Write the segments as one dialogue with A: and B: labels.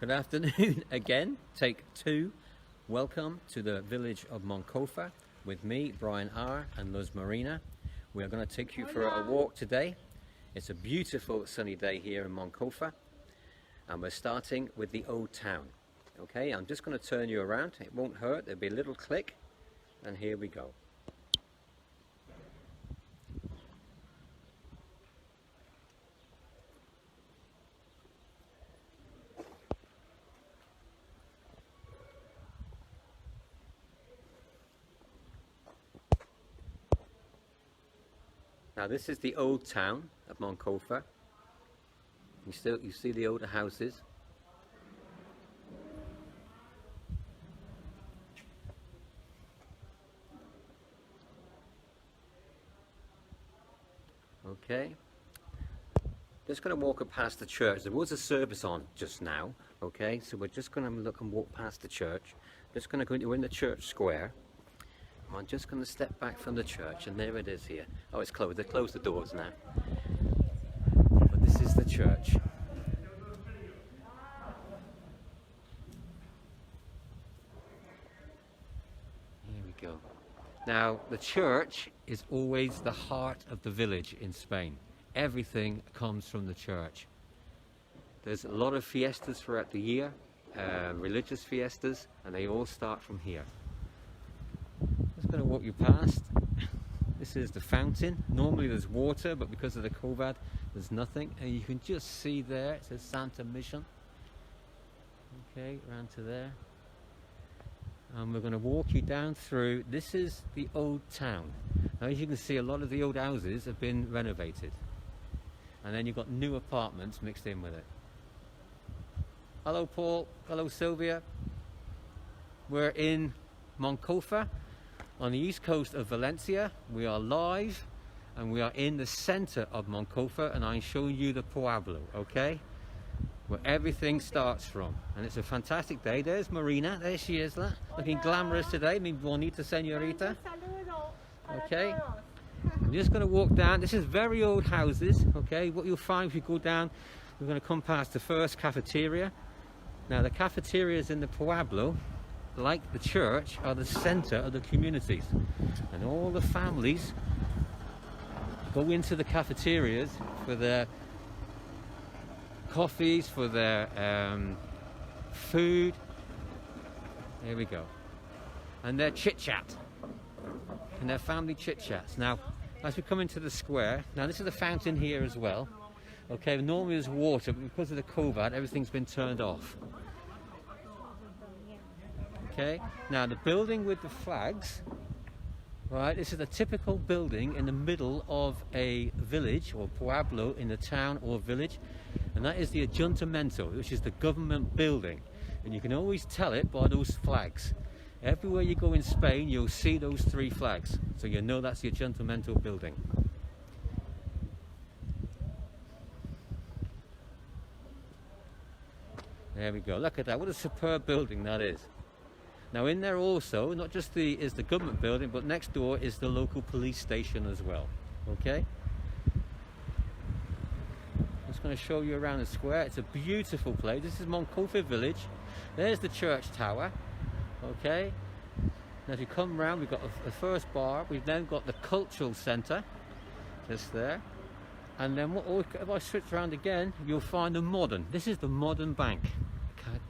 A: Good afternoon again, take two. Welcome to the village of Moncofa with me, Brian R. and Luz Marina. We are going to take you for a walk today. It's a beautiful sunny day here in Moncofa and we're starting with the old town. Okay, I'm just going to turn you around, it won't hurt, there'll be a little click and here we go. Now this is the old town of Moncofa. You see the older houses. Okay. Just going to walk up past the church. There was a service on just now. Okay, so we're just going to look and walk past the church. Just going to go into the church square. I'm just going to step back from the church and there it is here. Oh, it's closed. They closed the doors now. But this is the church. Here we go. Now, the church is always the heart of the village in Spain. Everything comes from the church. There's a lot of fiestas throughout the year, religious fiestas, and they all start from here. Just going to walk you past. This is the fountain. Normally there's water, but because of the COVID there's nothing, and you can just see there it says Santa Mission. Okay, around to there, and we're going to walk you down through. This is the old town. Now, as you can see, a lot of the old houses have been renovated, and then you've got new apartments mixed in with it. Hello Paul, hello Sylvia. We're in Moncofa on the east coast of Valencia. We are live and we are in the center of Moncofa, and I'm showing you the Pueblo, okay, where everything starts from. And it's a fantastic day. There's Marina, there she is, looking glamorous today, mi bonita señorita. Okay, I'm just going to walk down. This is very old houses. Okay, what you'll find if you go down, we're going to come past the first cafeteria. Now the cafeterias in the Pueblo, like the church, are the center of the communities, and all the families go into the cafeterias for their coffees, for their food. There we go. And their chit-chat, and their family chit-chats. Now as we come into the square, now this is the fountain here as well. Okay, normally there's water, but because of the COVID everything's been turned off. Okay, now the building with the flags, right, this is a typical building in the middle of a village or pueblo in the town or village, and that is the Ayuntamiento, which is the government building, and you can always tell it by those flags. Everywhere you go in Spain you'll see those three flags, so you know that's the Ayuntamiento building. There we go, look at that, what a superb building that is. Now in there also, not just is the government building, but next door is the local police station as well. Okay? I'm just going to show you around the square. It's a beautiful place. This is Moncofa village. There's the church tower. Okay? Now if you come around, we've got the first bar. We've then got the cultural centre, just there. And then if I switch around again, you'll find the modern. This is the modern bank,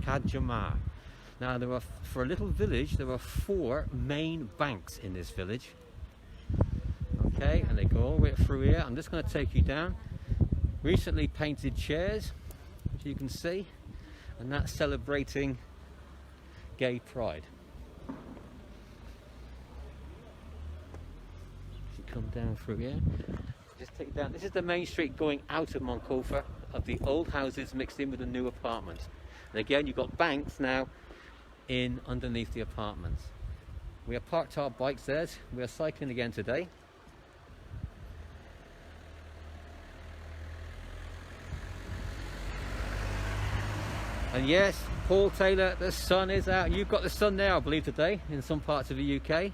A: Cajamar. Now for a little village, there are 4 main banks in this village. Okay, and they go all the way through here. I'm just going to take you down. Recently painted chairs, which you can see, and that's celebrating gay pride. If you come down through here, just take it down. This is the main street going out of Moncofa, of the old houses mixed in with the new apartments. And again, you've got banks now in underneath the apartments. We have parked our bikes there. We are cycling again today. And yes, Paul Taylor, the sun is out. You've got the sun there, I believe, today in some parts of the UK.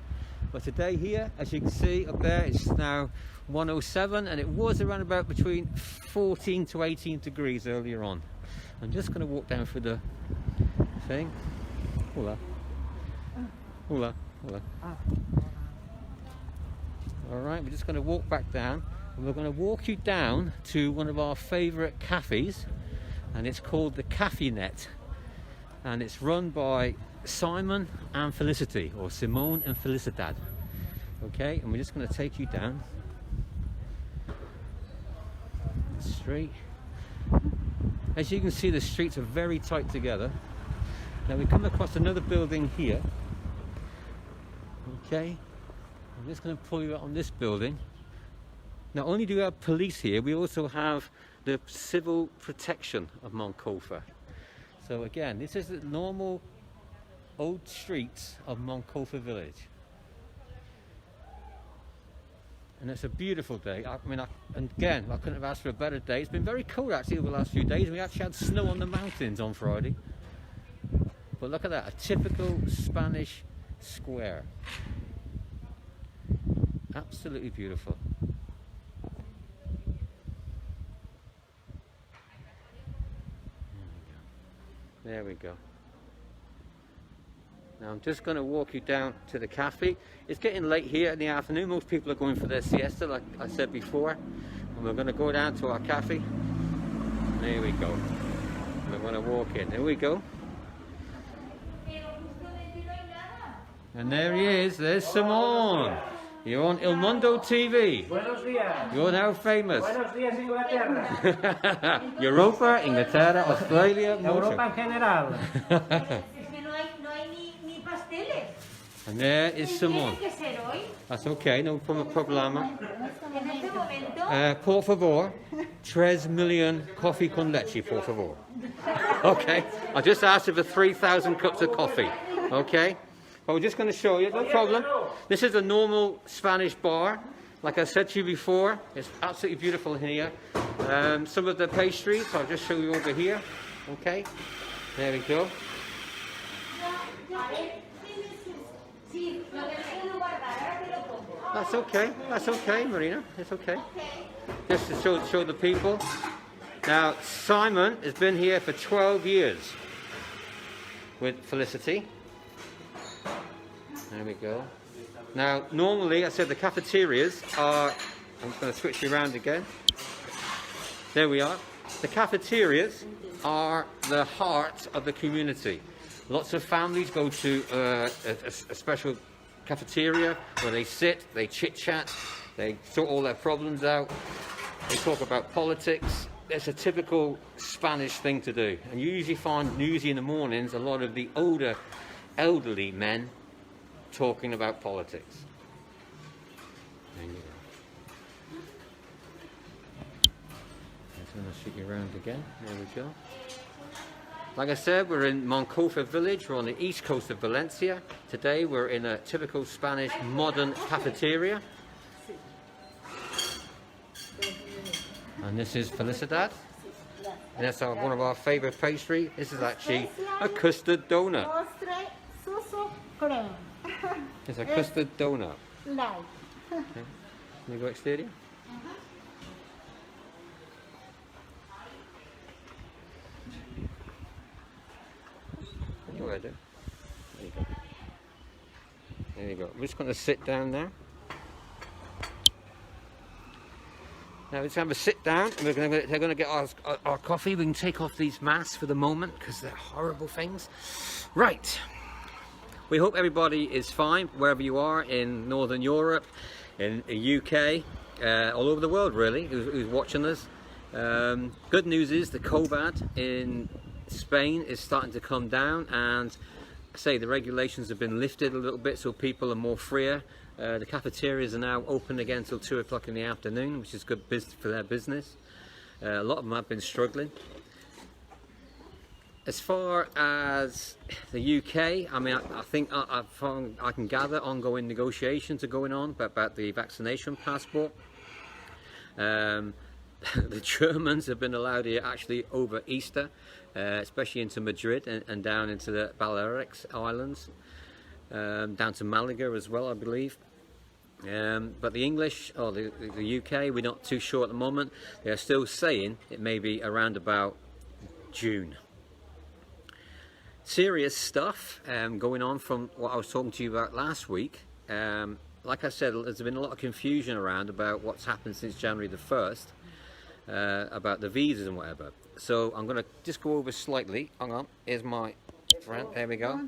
A: But today here, as you can see up there, it's now 107, and it was around about between 14 to 18 degrees earlier on. I'm just going to walk down through the thing. Hola. Hola. Hola. Alright, we're just going to walk back down, and we're going to walk you down to one of our favourite cafes, and it's called the Cafe Net, and it's run by Simon and Felicity, or Simone and Felicidad. Okay, and we're just going to take you down the street. As you can see, the streets are very tight together. Now we come across another building here. Okay, I'm just going to pull you out on this building. Not only do we have police here, we also have the civil protection of Moncofa. So again, this is the normal old streets of Moncofa village. And it's a beautiful day. I mean, and again, I couldn't have asked for a better day. It's been very cold actually over the last few days. We actually had snow on the mountains on Friday. But look at that, a typical Spanish square. Absolutely beautiful. There we go. Now I'm just going to walk you down to the cafe. It's getting late here in the afternoon. Most people are going for their siesta, like I said before. And we're going to go down to our cafe. There we go. We're going to walk in. There we go. And there he is. There's Simone. You're on El Mundo TV.
B: Buenos días.
A: You're now famous.
B: Buenos días, Inglaterra.
A: Europa, Inglaterra, Australia,
B: Europa en general.
A: And there is Simone.
C: Tiene que ser hoy.
A: That's okay, no problema.
C: En este momento.
A: Por favor, 3 million coffee con leche, por favor. Okay, I just asked you for 3,000 cups of coffee. Okay, but we're just going to show you, no problem. This is a normal Spanish bar. Like I said to you before, it's absolutely beautiful here. Some of the pastries, I'll just show you over here. Okay, there we go. That's okay, Marina, it's okay. Just to show the people. Now, Simon has been here for 12 years with Felicity. There we go. Now, normally, I said the cafeterias are, I'm going to switch you around again. There we are. The cafeterias are the heart of the community. Lots of families go to a special cafeteria where they sit, they chit-chat, they sort all their problems out, they talk about politics. It's a typical Spanish thing to do. And you usually find newsy in the mornings a lot of the older, elderly men talking about politics. There you go. I'm going to shoot you around again. There we go. Like I said, we're in Moncofa village. We're on the east coast of Valencia. Today we're in a typical Spanish modern cafeteria. And this is Felicidad. And that's one of our favourite pastry. This is actually a custard donut. It's a custard donut. Okay. Can we go exterior? Go ahead, there you go. There you go. We're just going to sit down now. Now let's have a sit down, and they're going to get our coffee. We can take off these masks for the moment because they're horrible things. Right. We hope everybody is fine wherever you are in Northern Europe, in the UK, all over the world really, who's watching us. Good news is the COVID in Spain is starting to come down, and say the regulations have been lifted a little bit, so people are more freer. The cafeterias are now open again till 2 o'clock in the afternoon, which is good business for their business. A lot of them have been struggling. As far as the UK, I mean, I think I can gather ongoing negotiations are going on about the vaccination passport. The Germans have been allowed here actually over Easter, especially into Madrid and down into the Balearic Islands, down to Malaga as well, I believe. But the English, or the UK, we're not too sure at the moment. They're still saying it may be around about June. Serious stuff going on from what I was talking to you about last week. Like I said, there's been a lot of confusion around about what's happened since January the 1st about the visas and whatever. So I'm going to just go over slightly. Hang on, here's my friend. There we go.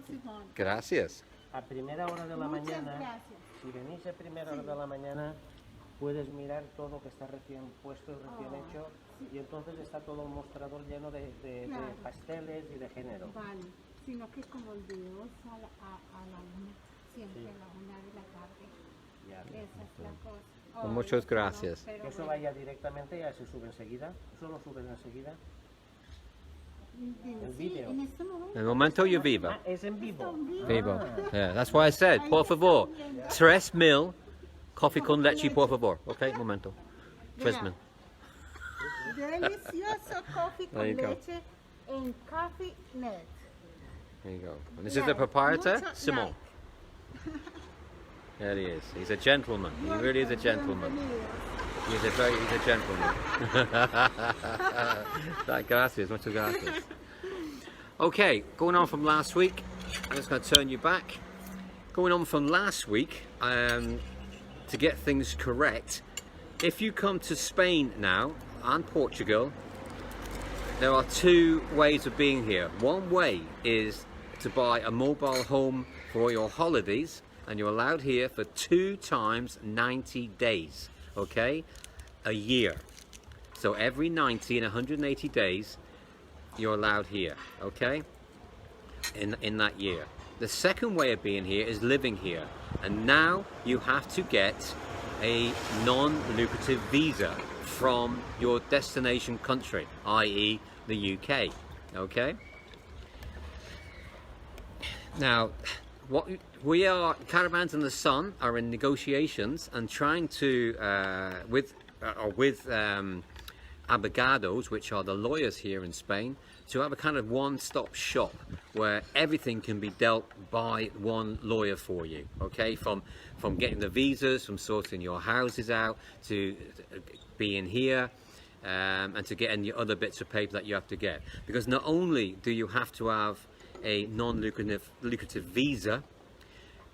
A: Gracias.
B: A primera hora de la mañana, si venís a primera hora de la mañana, puedes mirar todo lo que está recién puesto y recién hecho, y entonces está todo un mostrador lleno de pasteles y de género.
D: Vale, sino que como el de 2 a la 1, siempre a la 1 de la tarde.
B: Ya.
D: Esa es la cosa.
A: Pues muchas gracias.
D: Pero
B: Eso vaya directamente, ya se sube enseguida. Eso lo suben enseguida. El vídeo.
D: En este momento.
A: El momento yo vivo.
B: Ah, es en vivo.
A: Vivo. Yeah, that's why I said, por favor, 3.000 coffee con leche, por favor. Okay, momento. 3.000.
D: Delicioso coffee
A: There you
D: con
A: go.
D: leche en Coffee Net.
A: There you go. And this is the proprietor,
D: Mucho
A: Simon.
D: like.
A: There he is. He's a gentleman. He really is a gentleman. He's a gentleman. Gracias, muchas gracias. Okay, going on from last week. I'm just going to turn you back. Going on from last week, to get things correct, if you come to Spain now and Portugal, there are two ways of being here. One way is to buy a mobile home for your holidays, and you're allowed here for 2 times 90 days, okay? A year. So every 90 and 180 days, you're allowed here, okay? In that year. The second way of being here is living here, and now you have to get a non-lucrative visa from your destination country, i.e. the UK, okay? Now, what we are, Caravans and the Sun are in negotiations and trying to, with abogados, which are the lawyers here in Spain, to have a kind of one-stop shop where everything can be dealt by one lawyer for you, okay? From getting the visas, from sorting your houses out, to being here, and to getting the other bits of paper that you have to get. Because not only do you have to have a non-lucrative visa,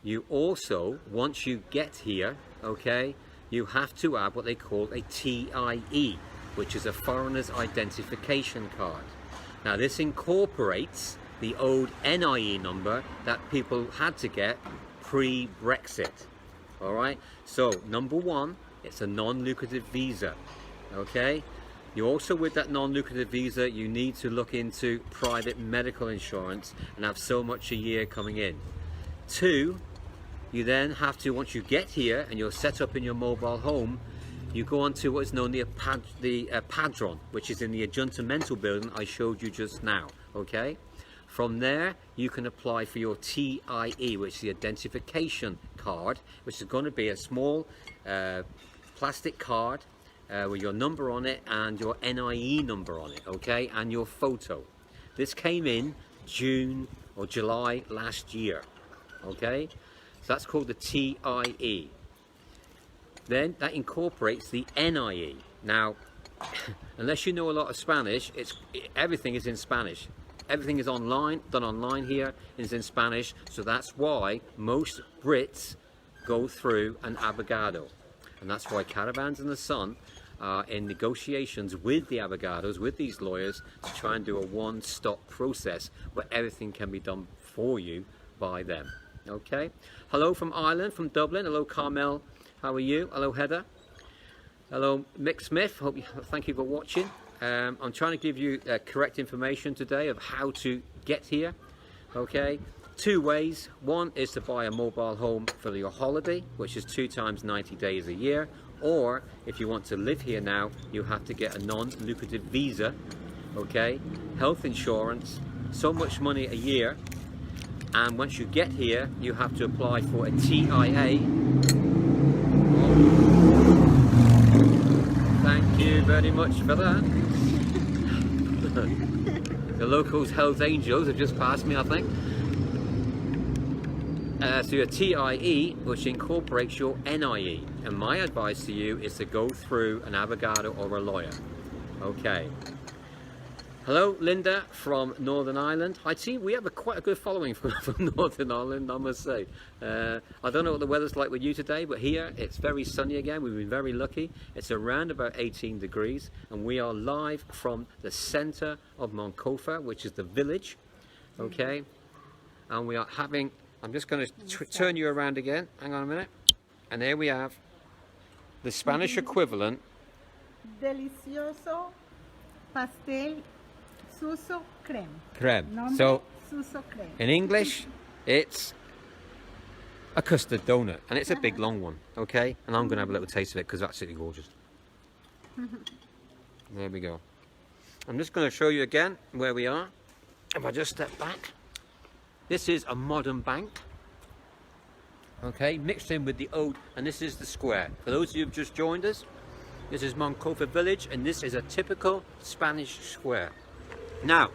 A: you also, once you get here, okay, you have to have what they call a TIE, which is a foreigner's identification card. Now this incorporates the old NIE number that people had to get pre-Brexit. All right, so number one, it's a non-lucrative visa, okay? You also, with that non-lucrative visa, you need to look into private medical insurance and have so much a year coming in. 2, you then have to, once you get here and you're set up in your mobile home, you go on to what's known the Padron, which is in the Ayuntamiento building I showed you just now, okay? From there, you can apply for your TIE, which is the identification card, which is going to be a small plastic card with your number on it and your NIE number on it, okay? And your photo. This came in June or July last year, okay? So that's called the TIE. Then that incorporates the NIE. Now, unless you know a lot of Spanish, everything is in Spanish. Everything is online, done online here, is in Spanish. So that's why most Brits go through an abogado. And that's why Caravans and the Sun are in negotiations with the abogados, with these lawyers, to try and do a one-stop process where everything can be done for you by them. Okay? Hello from Ireland, from Dublin. Hello, Carmel. How are you? Hello, Heather. Hello, Mick Smith. Thank you for watching. I'm trying to give you correct information today of how to get here. Okay, 2 ways. One is to buy a mobile home for your holiday, which is 2 times 90 days a year. Or if you want to live here now, you have to get a non-lucrative visa. Okay, health insurance, so much money a year. And once you get here, you have to apply for a TIA. Thank you very much for that. The locals' Hells Angels have just passed me, I think. So your TIE, which incorporates your NIE. And my advice to you is to go through an abogado or a lawyer. Okay. Hello, Linda from Northern Ireland. I'd see we have quite a good following from Northern Ireland, I must say. I don't know what the weather's like with you today, but here it's very sunny again. We've been very lucky. It's around about 18 degrees, and we are live from the centre of Moncofa, which is the village. Okay, and we are having. I'm just going to turn you around again. Hang on a minute, and there we have the Spanish equivalent.
D: Delicioso pastel suso creme.
A: Creme.
D: Nombre,
A: So
D: suso creme.
A: in English, it's a custard donut, and it's a big long one, okay? And I'm going to have a little taste of it because it's absolutely gorgeous. There we go. I'm just going to show you again where we are. If I just step back, this is a modern bank, okay, mixed in with the old, and this is the square. For those of you who've just joined us, this is Moncofa village, and this is a typical Spanish square. Now,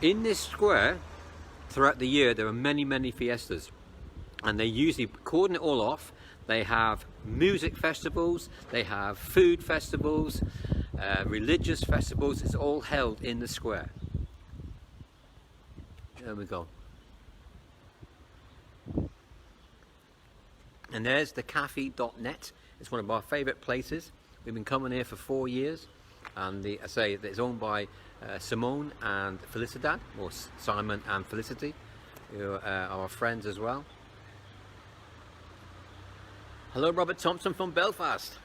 A: in this square, throughout the year, there are many fiestas, and they usually cordon it all off. They have music festivals, they have food festivals, religious festivals. It's all held in the square. There we go. And there's the cafe.net. It's one of our favourite places. We've been coming here for 4 years, and I say it's owned by Simone and Felicidad, or Simon and Felicity, who are our friends as well. Hello, Robert Thompson from Belfast.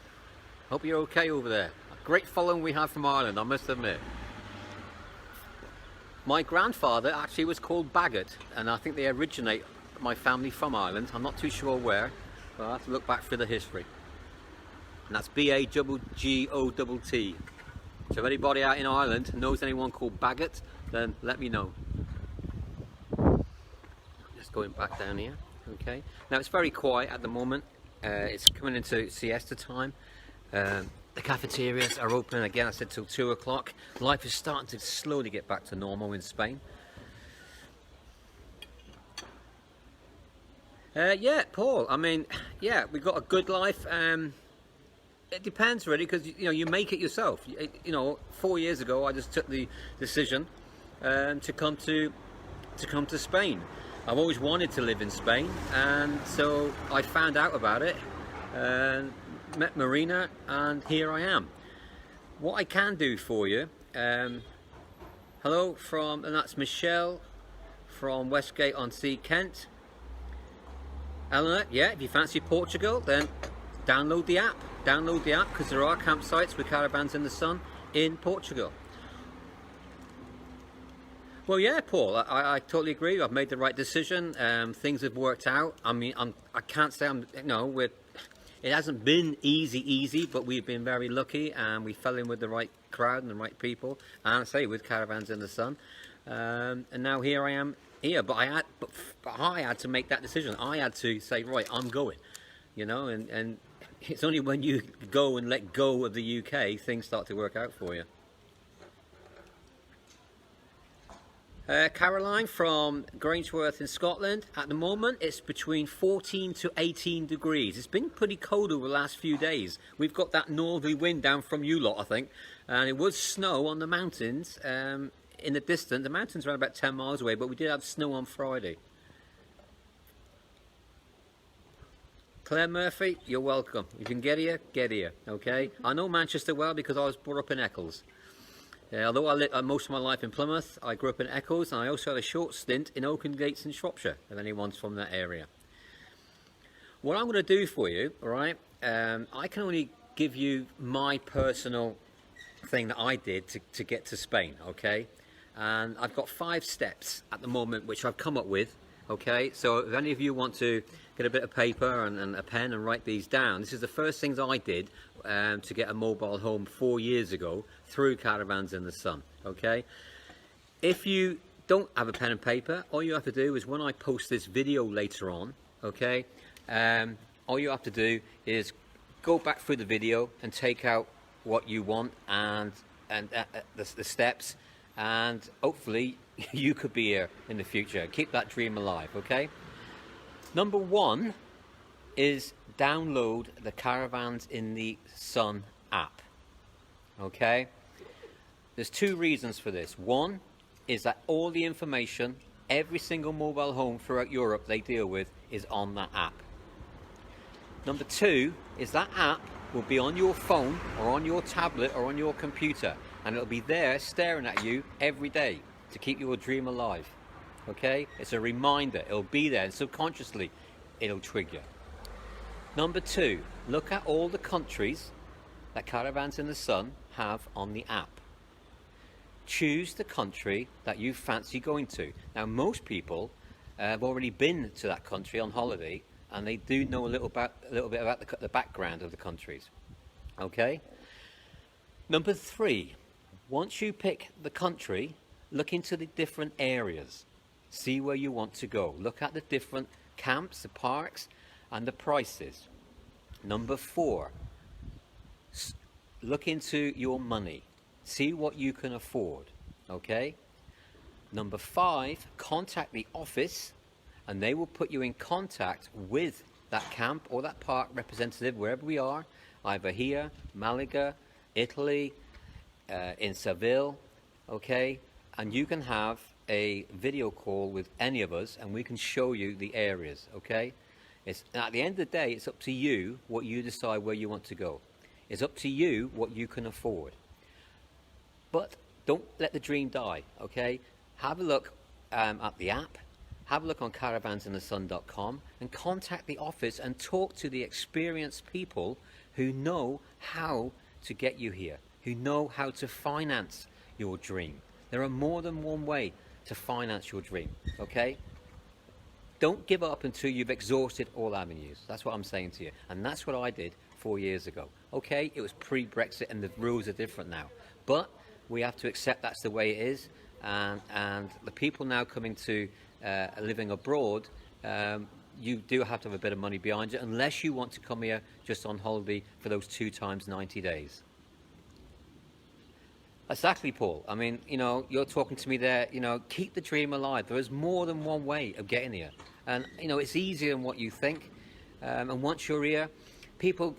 A: Hope you're okay over there. A great following we have from Ireland, I must admit. My grandfather actually was called Bagot, and I think they originate my family from Ireland. I'm not too sure where, but I'll have to look back through the history. And that's B-A-G-G-O-T-T. So if anybody out in Ireland knows anyone called Bagot, then let me know. Just going back down here. Okay. Now it's very quiet at the moment. It's coming into siesta time. The cafeterias are open again, I said, till 2 o'clock. Life is starting to slowly get back to normal in Spain. Yeah, Paul, I mean, yeah, we've got a good life. It depends really, because you make it yourself. 4 years ago I just took the decision to come to Spain. I've always wanted to live in Spain, and so I found out about it, met Marina, and here I am. What I can do for you, hello and that's Michelle from Westgate-on-Sea, Kent. Eleanor, yeah, if you fancy Portugal, then download the app. Download the app, because there are campsites with Caravans in the Sun in Portugal. Well, yeah, Paul, I totally agree. I've made the right decision. Things have worked out. I mean, I can't say it hasn't been easy, but we've been very lucky, and we fell in with the right crowd and the right people, and I say with Caravans in the Sun. And now here I am here, but I had to make that decision. I had to say, right, I'm going, and it's only when you go and let go of the UK things start to work out for you. Caroline from Grangeworth in Scotland. At the moment it's between 14 to 18 degrees. It's been pretty cold over the last few days. We've got that northerly wind down from you lot, I think, and it was snow on the mountains in the distance. The mountains are about 10 miles away, but we did have snow on Friday. Claire Murphy, you're welcome. You can get here, okay? I know Manchester well because I was brought up in Eccles. Although I lived most of my life in Plymouth, I grew up in Eccles, and I also had a short stint in Oaken Gates in Shropshire, if anyone's from that area. What I'm going to do for you, all right, I can only give you my personal thing that I did to get to Spain, okay? And I've got 5 steps at the moment which I've come up with, okay? So if any of you want to get a bit of paper and a pen and write these down, this is the first things I did to get a mobile home 4 years ago through Caravans in the Sun, okay? If you don't have a pen and paper, all you have to do is when I post this video later on, okay, all you have to do is go back through the video and take out what you want and the steps, and hopefully you could be here in the future. Keep that dream alive, okay? Number 1 is download the Caravans in the Sun app, okay? there's two reasons for this. One is that all the information, every single mobile home throughout Europe they deal with is on that app. Number two is that app will be on your phone or on your tablet or on your computer, and it'll be there staring at you every day to keep your dream alive. Okay? It's a reminder. It'll be there, and subconsciously it'll trigger. Number two, look at all the countries that Caravans in the Sun have on the app. Choose the country that you fancy going to. Now, most people have already been to that country on holiday, and they do know a little bit about the background of the countries. Okay? Number three, once you pick the country, look into the different areas. See where you want to go. Look at the different camps, the parks, and the prices. Number four, look into your money. See what you can afford. Okay? Number five, contact the office, and they will put you in contact with that camp or that park representative, wherever we are, either here, Malaga, Italy, in Seville, okay? And you can have a video call with any of us, and we can show you the areas, okay? At the end of the day, it's up to you what you decide where you want to go. It's up to you what you can afford. But don't let the dream die, okay? Have a look at the app. Have a look on caravansinthesun.com and contact the office and talk to the experienced people who know how to get you here, who know how to finance your dream. There are more than one way to finance your dream, okay? Don't give up until you've exhausted all avenues. That's what I'm saying to you. And that's what I did 4 years ago. Okay, it was pre-Brexit and the rules are different now. But we have to accept that's the way it is. And the people now coming to living abroad, you do have to have a bit of money behind you, unless you want to come here just on holiday for those 2 times 90 days. Exactly, Paul. I mean, you know, you're talking to me there, you know, keep the dream alive. There is more than one way of getting here. And, you know, it's easier than what you think. And once you're here, people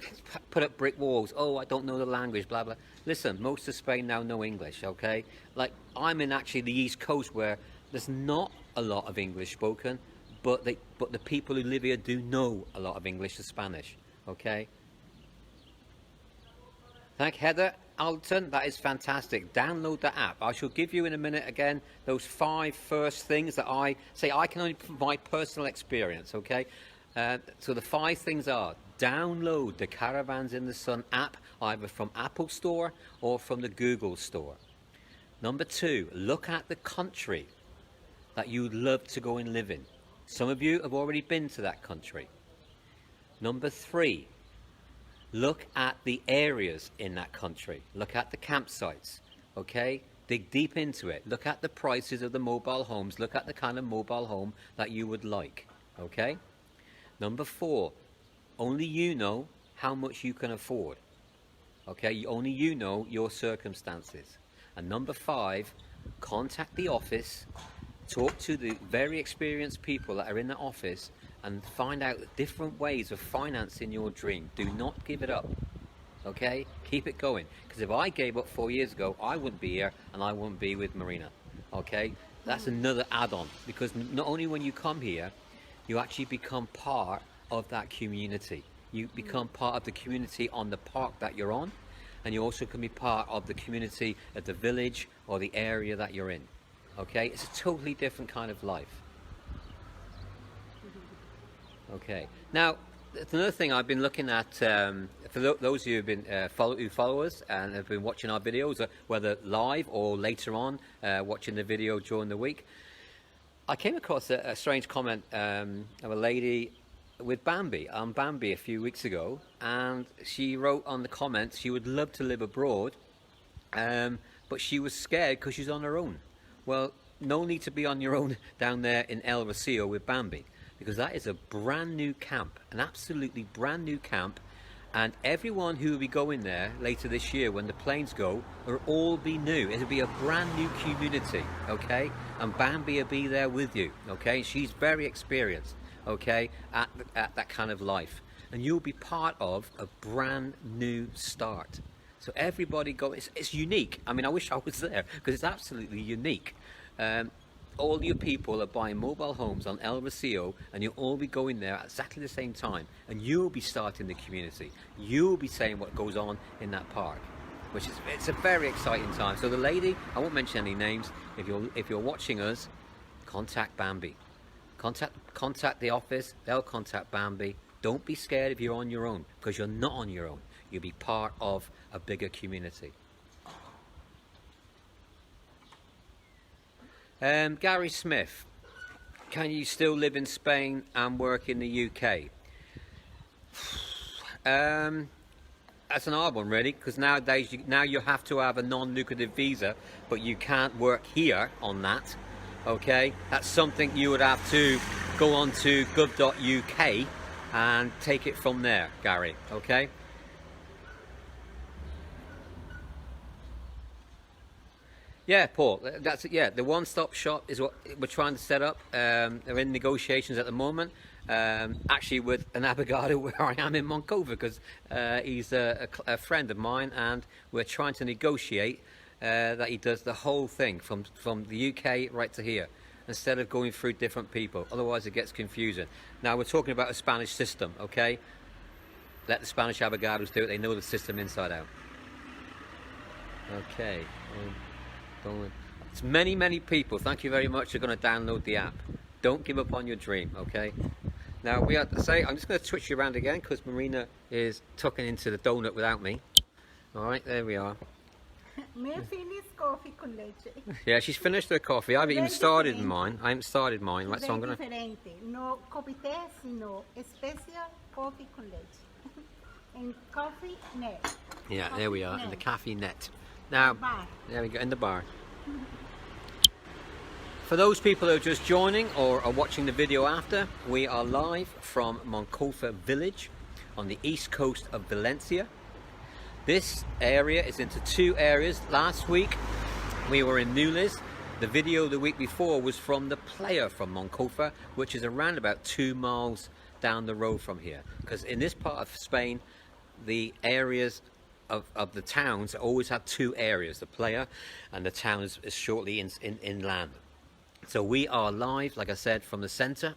A: put up brick walls. Oh, I don't know the language, blah, blah. Listen, most of Spain now know English, okay? Like, I'm in actually the East Coast where there's not a lot of English spoken, but the people who live here do know a lot of English and Spanish, okay? Thank Heather Alton, that is fantastic. Download the app. I shall give you in a minute again those 5 first things that I say I can only provide personal experience, okay? So the 5 things are: download the Caravans in the Sun app, either from Apple Store or from the Google Store. Number 2, look at the country that you'd love to go and live in. Some of you have already been to that country. Number 3, look at the areas in that country. Look at the campsites, okay? Dig deep into it. Look at the prices of the mobile homes. Look at the kind of mobile home that you would like, okay? Number 4, only you know how much you can afford, okay? Only you know your circumstances. And number 5, contact the office, talk to the very experienced people that are in the office, and find out different ways of financing your dream. Do not give it up, okay? Keep it going. Because if I gave up 4 years ago, I wouldn't be here and I wouldn't be with Marina, okay? That's another add-on, because not only when you come here, you actually become part of that community. You become part of the community on the park that you're on, and you also can be part of the community at the village or the area that you're in, okay? It's a totally different kind of life. Okay. Now, another thing I've been looking at, for those of you who've been who follow us and have been watching our videos, whether live or later on, watching the video during the week, I came across a strange comment of a lady with Bambi, a few weeks ago, and she wrote on the comments she would love to live abroad, but she was scared because she's on her own. Well, no need to be on your own down there in El Rocio with Bambi, because that is a brand new camp, an absolutely brand new camp, and everyone who will be going there later this year when the planes go will all be new. It'll be a brand new community, okay? And Bambi will be there with you, okay? She's very experienced, okay, at that kind of life, and you'll be part of a brand new start. So everybody go. It's unique. I mean, I wish I was there because it's absolutely unique. All you people are buying mobile homes on El Rocio, and you'll all be going there at exactly the same time, and you'll be starting the community. You'll be saying what goes on in that park, which is, it's a very exciting time. So the lady, I won't mention any names. If you're watching us, contact Bambi. Contact the office. They'll contact Bambi. Don't be scared if you're on your own, because you're not on your own. You'll be part of a bigger community. Gary Smith, can you still live in Spain and work in the UK? That's an hard one, really, because nowadays now you have to have a non-lucrative visa, but you can't work here on that. Okay, that's something you would have to go on to gov.uk and take it from there, Gary. Okay. Yeah, Paul, that's it. Yeah, the one-stop shop is what we're trying to set up. They're in negotiations at the moment, actually with an abogado where I am in Moncofa, because he's a friend of mine, and we're trying to negotiate that he does the whole thing from the UK right to here, instead of going through different people. Otherwise, it gets confusing. Now, we're talking about a Spanish system, okay? Let the Spanish abogados do it. They know the system inside out. Okay. It's many people, thank you very much, are going to download the app. Don't give up on your dream, okay? Now, we have to say, I'm just going to switch you around again because Marina is tucking into the donut without me. Alright, there we are.
D: Me finish coffee con leche.
A: Yeah, she's finished her coffee. I haven't even started mine. I haven't started mine. Right, so I'm going to...
D: Diferente. No copité, sino special coffee con leche. And coffee net.
A: Yeah, there we are, in the cafe net. Now, there we go, in the bar. For those people who are just joining or are watching the video after, we are live from Moncofa village on the east coast of Valencia. This area is into two areas. Last week we were in Nules. The video the week before was from the Playa from Moncofa, which is around about 2 miles down the road from here. Because in this part of Spain, the areas of the towns always have two areas, the Playa and the town is shortly inland. So we are live, like I said, from the centre.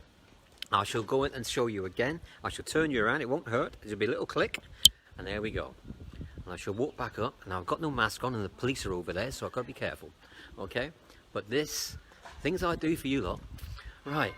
A: I shall go in and show you again. I shall turn you around, it won't hurt, there'll be a little click, and there we go. And I shall walk back up. Now I've got no mask on and the police are over there, so I've got to be careful, okay? But this, things I do for you lot. Right,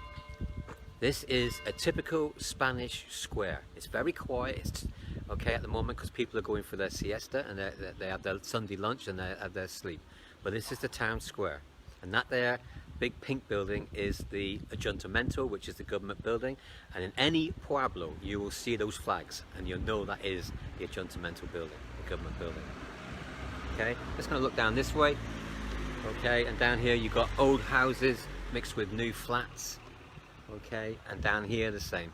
A: this is a typical Spanish square. It's very quiet, it's okay at the moment because people are going for their siesta and they have their Sunday lunch and they have their sleep. But this is the town square, and that there big pink building is the Ayuntamiento, which is the government building, and in any pueblo you will see those flags and you'll know that is the Ayuntamiento building, the government building. Okay, just going to look down this way. Okay, and down here you've got old houses mixed with new flats. Okay, and down here the same.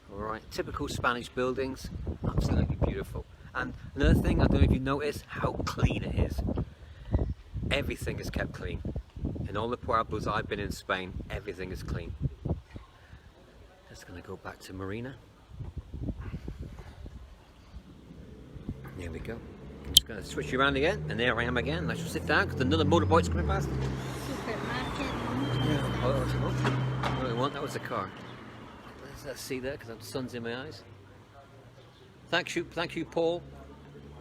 A: Alright, typical Spanish buildings, absolutely beautiful. And another thing, I don't know if you noticed how clean it is. Everything is kept clean. In all the pueblos I've been in Spain, everything is clean. Just going to go back to Marina. There we go. I'm just going to switch you around again, and there I am again. I shall sit down because another motorbike's coming past. Oh, that was a car. Let's see there because the sun's in my eyes. Thank you, Paul.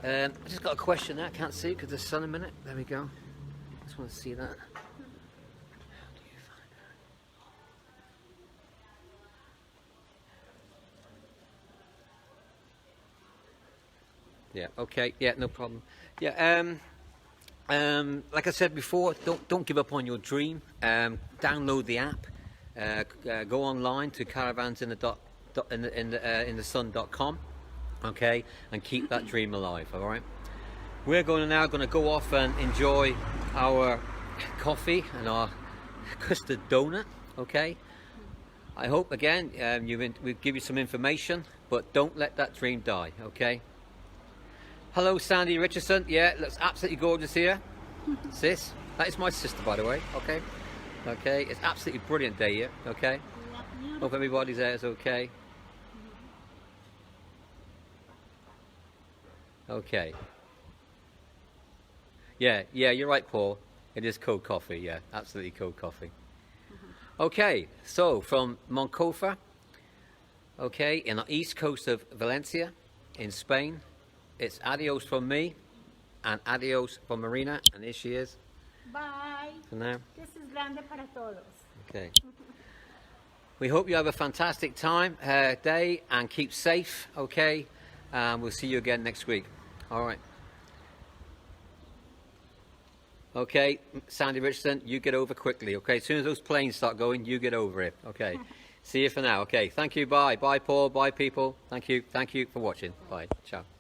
A: I just got a question there. I can't see it because there's sun a minute. There we go. Just want to see that. How do you find that? Yeah. Okay. Yeah. No problem. Yeah. Like I said before, don't give up on your dream. Download the app. Go online to Caravans in the sun.com, okay, and keep that dream alive. All right, we're now going to go off and enjoy our coffee and our custard donut. Okay, I hope again we give you some information, but don't let that dream die. Okay. Hello, Sandy Richardson. Yeah, looks absolutely gorgeous here, sis. That is my sister, by the way. Okay. Okay, it's absolutely brilliant day here, okay? Hope everybody's there is okay. Okay. Yeah, you're right, Paul. It is cold coffee. Yeah, absolutely cold coffee. Okay, so from Moncofa, okay, in the east coast of Valencia, in Spain, it's adios from me and adios from Marina, and here she is.
D: Bye.
A: For now.
D: This is grande para todos.
A: Okay. We hope you have a fantastic day, and keep safe, okay? We'll see you again next week. All right. Okay, Sandy Richardson, you get over quickly, okay? As soon as those planes start going, you get over it, okay? See you for now, okay? Thank you, bye. Bye, Paul, bye, people. Thank you for watching. Bye, ciao.